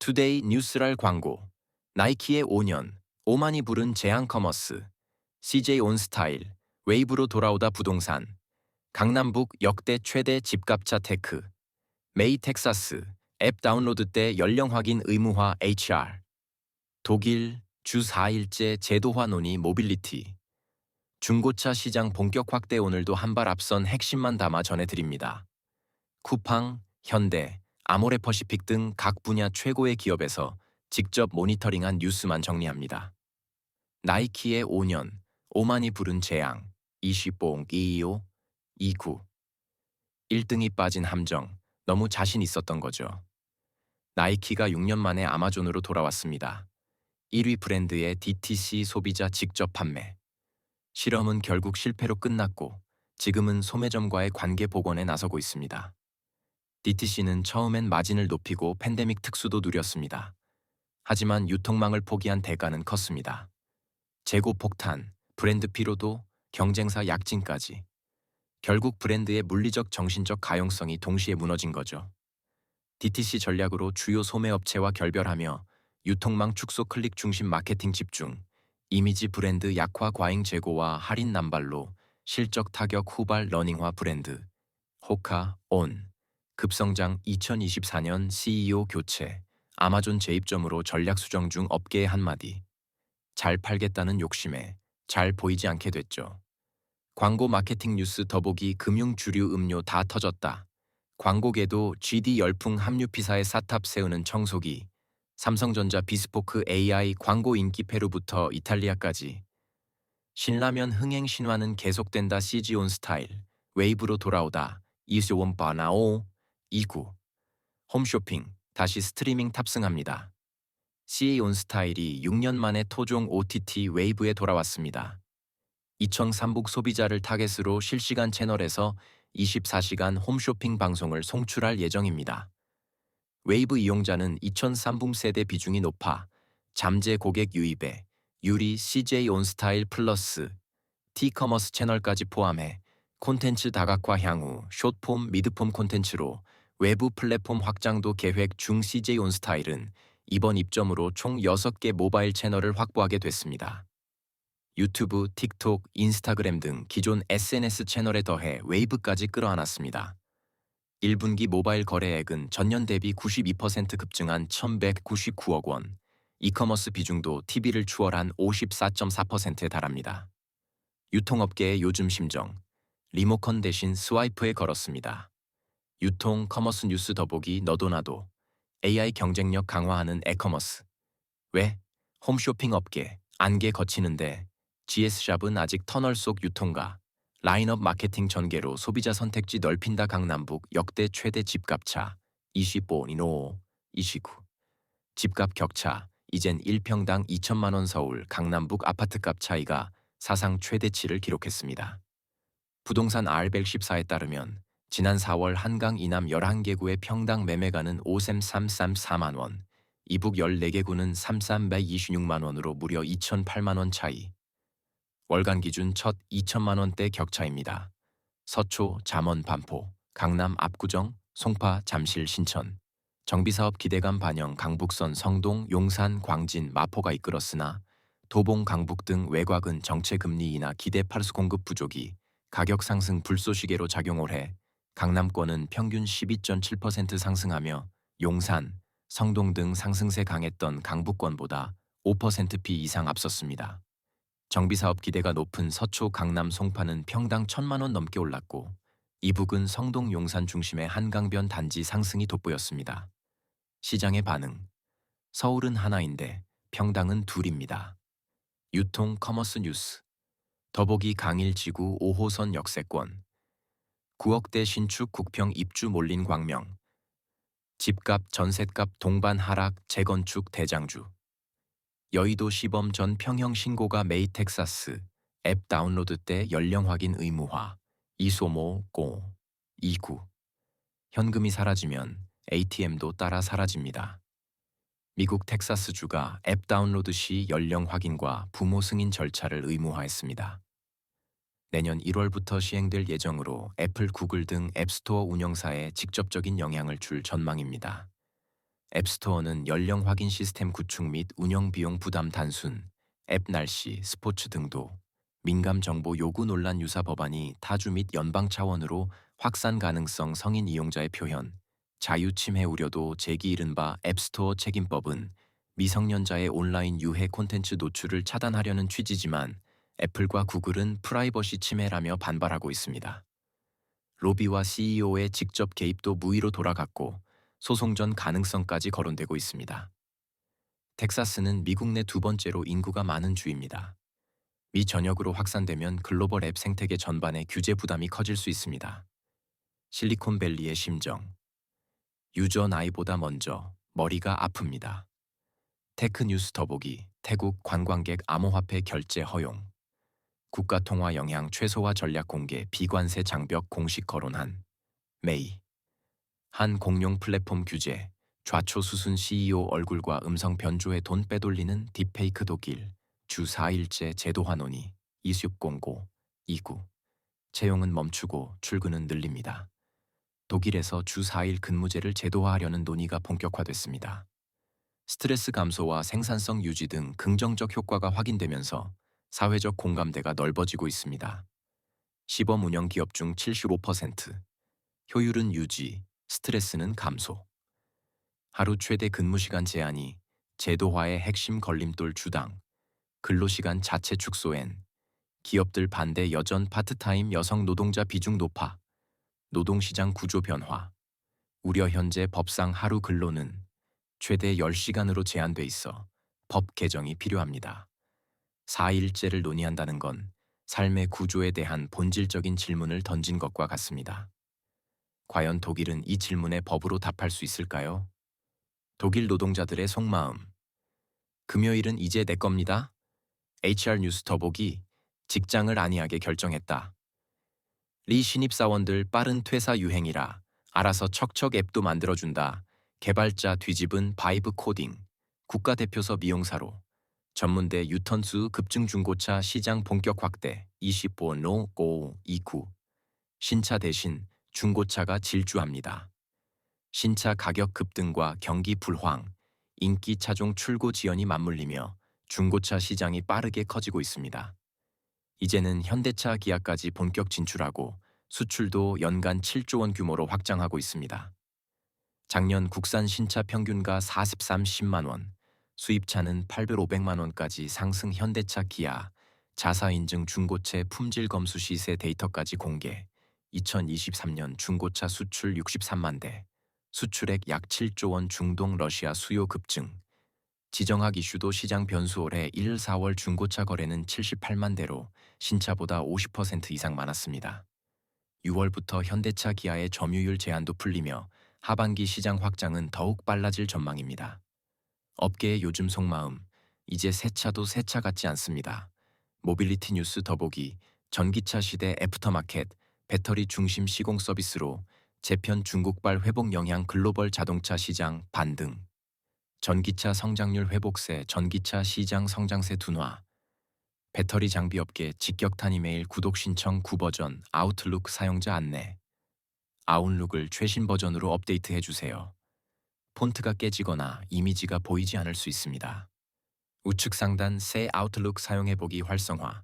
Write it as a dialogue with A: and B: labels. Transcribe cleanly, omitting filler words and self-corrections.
A: 투데이 뉴스랄 광고, 나이키의 5년, 오만이 부른 제한 커머스, CJ 온스타일, 웨이브로 돌아오다 부동산, 강남북 역대 최대 집값차 테크, 메이 텍사스, 앱 다운로드 때 연령 확인 의무화 HR, 독일, 주 4일째 제도화 논의 모빌리티, 중고차 시장 본격 확대 오늘도 한 발 앞선 핵심만 담아 전해드립니다. 쿠팡, 현대, 아모레퍼시픽 등 각 분야 최고의 기업에서 직접 모니터링한 뉴스만 정리합니다. 나이키의 5년, 오만이 부른 재앙, 2525, 29. 1등이 빠진 함정, 너무 자신 있었던 거죠. 나이키가 6년 만에 아마존으로 돌아왔습니다. 1위 브랜드의 DTC 소비자 직접 판매. 실험은 결국 실패로 끝났고 지금은 소매점과의 관계 복원에 나서고 있습니다. DTC는 처음엔 마진을 높이고 팬데믹 특수도 누렸습니다. 하지만 유통망을 포기한 대가는 컸습니다. 재고 폭탄, 브랜드 피로도, 경쟁사 약진까지. 결국 브랜드의 물리적 정신적 가용성이 동시에 무너진 거죠. DTC 전략으로 주요 소매업체와 결별하며 유통망 축소 클릭 중심 마케팅 집중, 이미지 브랜드 약화 과잉 재고와 할인 남발로 실적 타격 후발 러닝화 브랜드, 호카, 온, 급성장 2024년 CEO 교체, 아마존 재입점으로 전략 수정 중 업계의 한마디. 잘 팔겠다는 욕심에 잘 보이지 않게 됐죠. 광고 마케팅 뉴스 더보기 금융 주류 음료 다 터졌다. 광고계도 GD 열풍 합류 피사의 사탑 세우는 청소기, 삼성전자 비스포크 AI 광고 인기 페루부터 이탈리아까지. 신라면 흥행 신화는 계속된다. CG 온 스타일, 웨이브로 돌아오다. 이수원 바나오, 29. 홈쇼핑, 다시 스트리밍 탑승합니다. CA 온 스타일이 6년 만에 토종 OTT 웨이브에 돌아왔습니다. 이청 삼북 소비자를 타겟으로 실시간 채널에서 24시간 홈쇼핑 방송을 송출할 예정입니다. 웨이브 이용자는 2003붐 세대 비중이 높아 잠재 고객 유입에 유리 CJ 온스타일 플러스, T커머스 채널까지 포함해 콘텐츠 다각화 향후 숏폼, 미드폼 콘텐츠로 외부 플랫폼 확장도 계획 중. CJ 온스타일은 이번 입점으로 총 6개 모바일 채널을 확보하게 됐습니다. 유튜브, 틱톡, 인스타그램 등 기존 SNS 채널에 더해 웨이브까지 끌어안았습니다. 1분기 모바일 거래액은 전년 대비 92% 급증한 1,199억 원, 이커머스 비중도 TV를 추월한 54.4%에 달합니다. 유통업계의 요즘 심정, 리모컨 대신 스와이프에 걸었습니다. 유통 커머스 뉴스 더보기 너도 나도, AI 경쟁력 강화하는 에커머스. 왜? 홈쇼핑 업계, 안개 거치는데 GS샵은 아직 터널 속 유통가, 라인업 마케팅 전개로 소비자 선택지 넓힌다. 강남북 역대 최대 집값차, 25, 29. 집값 격차, 이젠 1평당 2천만 원. 서울, 강남북 아파트값 차이가 사상 최대치를 기록했습니다. 부동산 R114에 따르면 지난 4월 한강 이남 11개구의 평당 매매가는 5.334만 원, 이북 14개구는 3,326만 원으로 무려 2,008만 원 차이. 월간 기준 첫 2천만 원대 격차입니다. 서초, 잠원, 반포, 강남 압구정, 송파, 잠실, 신천. 정비사업 기대감 반영 강북선 성동, 용산, 광진, 마포가 이끌었으나 도봉, 강북 등 외곽은 정체 금리 인하 기대 파르스 공급 부족이 가격 상승 불쏘시개로 작용을 해 강남권은 평균 12.7% 상승하며 용산, 성동 등 상승세 강했던 강북권보다 5%피 이상 앞섰습니다. 정비사업 기대가 높은 서초, 강남, 송파는 평당 1,000만 원 넘게 올랐고 이북은 성동, 용산 중심의 한강변 단지 상승이 돋보였습니다. 시장의 반응. 서울은 하나인데 평당은 둘입니다. 유통 커머스 뉴스. 더보기 강일 지구 5호선 역세권. 9억대 신축 국평 입주 몰린 광명. 집값 전셋값 동반 하락 재건축 대장주. 여의도 시범 전 평형 신고가 메이 텍사스, 앱 다운로드 때 연령 확인 의무화, 이소모 고, 29. 현금이 사라지면 ATM도 따라 사라집니다. 미국 텍사스주가 앱 다운로드 시 연령 확인과 부모 승인 절차를 의무화했습니다. 내년 1월부터 시행될 예정으로 애플, 구글 등 앱스토어 운영사에 직접적인 영향을 줄 전망입니다. 앱스토어는 연령 확인 시스템 구축 및 운영 비용 부담 단순, 앱 날씨, 스포츠 등도 민감 정보 요구 논란 유사 법안이 타주 및 연방 차원으로 확산 가능성 성인 이용자의 표현, 자유 침해 우려도 제기 이른바 앱스토어 책임법은 미성년자의 온라인 유해 콘텐츠 노출을 차단하려는 취지지만 애플과 구글은 프라이버시 침해라며 반발하고 있습니다. 로비와 CEO의 직접 개입도 무의로 돌아갔고 소송전 가능성까지 거론되고 있습니다. 텍사스는 미국 내 두 번째로 인구가 많은 주입니다. 미 전역으로 확산되면 글로벌 앱 생태계 전반의 규제 부담이 커질 수 있습니다. 실리콘밸리의 심정. 유저 나이보다 먼저 머리가 아픕니다. 테크뉴스 더보기. 태국 관광객 암호화폐 결제 허용. 국가통화 영향 최소화 전략 공개 비관세 장벽 공식 거론한 메이. 한 공룡 플랫폼 규제. 좌초 수순 CEO 얼굴과 음성 변조에 돈 빼돌리는 딥페이크 독일. 주 4일째 제도화 논의. 이습 공고. 2구. 채용은 멈추고 출근은 늘립니다. 독일에서 주 4일 근무제를 제도화하려는 논의가 본격화됐습니다. 스트레스 감소와 생산성 유지 등 긍정적 효과가 확인되면서 사회적 공감대가 넓어지고 있습니다. 시범 운영 기업 중 75%, 효율은 유지, 스트레스는 감소. 하루 최대 근무시간 제한이 제도화의 핵심 걸림돌 주당, 근로시간 자체 축소엔, 기업들 반대 여전 파트타임 여성 노동자 비중 높아, 노동시장 구조 변화, 우려 현재 법상 하루 근로는 최대 10시간으로 제한돼 있어 법 개정이 필요합니다. 4일제를 논의한다는 건 삶의 구조에 대한 본질적인 질문을 던진 것과 같습니다. 과연 독일은 이 질문에 법으로 답할 수 있을까요? 독일 노동자들의 속마음. 금요일은 이제 내 겁니다. HR 뉴스 더보기. 직장을 안이하게 결정했다. 리 신입사원들 빠른 퇴사 유행이라 알아서 척척 앱도 만들어준다. 개발자 뒤집은 바이브 코딩. 국가대표서 미용사로. 전문대 유턴수 급증 중고차 시장 본격 확대. 25노 5 29. 신차 대신 중고차가 질주합니다. 신차 가격 급등과 경기 불황, 인기 차종 출고 지연이 맞물리며 중고차 시장이 빠르게 커지고 있습니다. 이제는 현대차 기아까지 본격 진출하고 수출도 연간 7조 원 규모로 확장하고 있습니다. 작년 국산 신차 평균가 43-10만 원, 수입차는 800-500만 원까지 상승. 현대차 기아, 자사 인증 중고차 품질 검수 시세 데이터까지 공개. 2023년 중고차 수출 63만 대, 수출액 약 7조 원. 중동 러시아 수요 급증. 지정학 이슈도 시장 변수. 올해 1, 4월 중고차 거래는 78만 대로 신차보다 50% 이상 많았습니다. 6월부터 현대차 기아의 점유율 제한도 풀리며 하반기 시장 확장은 더욱 빨라질 전망입니다. 업계의 요즘 속마음. 이제 새 차도 새 차 같지 않습니다. 모빌리티 뉴스 더보기. 전기차 시대 애프터마켓, 배터리 중심 시공 서비스로 재편 중국발 회복 영향 글로벌 자동차 시장 반등. 전기차 성장률 회복세, 전기차 시장 성장세 둔화. 배터리 장비 업계 직격탄. 이메일 구독 신청 9버전 아웃룩 사용자 안내. 아웃룩을 최신 버전으로 업데이트해 주세요. 폰트가 깨지거나 이미지가 보이지 않을 수 있습니다. 우측 상단 새 아웃룩 사용해보기 활성화.